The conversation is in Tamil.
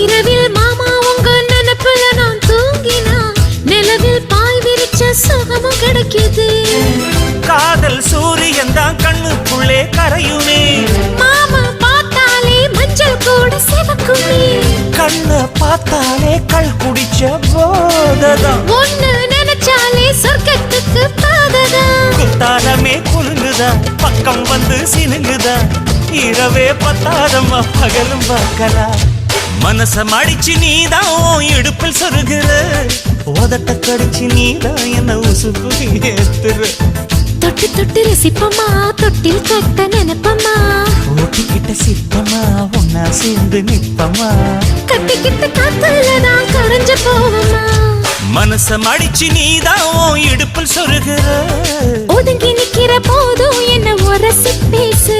இரவில் மாமா உங்க நினைப்புல நான் தூங்கினா நிலவில் பாய் விரிச்ச சுகமும் கிடைக்குது. காதல் சூரியன் தான் கண்ணுக்குள்ளே கரையுமே. மாமா பார்த்தாலே மஞ்சள் கூட சிவக்குமே. கண்ண பார்த்தாலே கள் குடிச்ச போததான். ஒன்னு நினைச்சாலே சொர்க்கத்துக்கு பாததா. குத்தாலமே குலுங்குதா பக்கம் வந்து சினுங்குதா. இரவே பத்தாதம்மா பகலும் பார்க்கலா. மனச மடிச்சு நீதான் இடுப்பில் சொருகிற. உதட்ட கடிச்சு நீதான் என்ன உசுப்பு ஏத்துற. தொட்டு தொட்டு ரசிப்பமா தொட்டில் கட்ட நினைப்பமா. ஓட்டிக்கிட்ட சிப்பமா ஒன்னா சேர்ந்து நிப்பமா. கட்டிக்கிட்ட காத்துலதான் கரைஞ்ச போவமா. மனச மடிச்சு நீதான் இடுப்பில் சொருகிற. ஒதுங்கி நிக்கிற போதும் என்ன உரசி பேசு.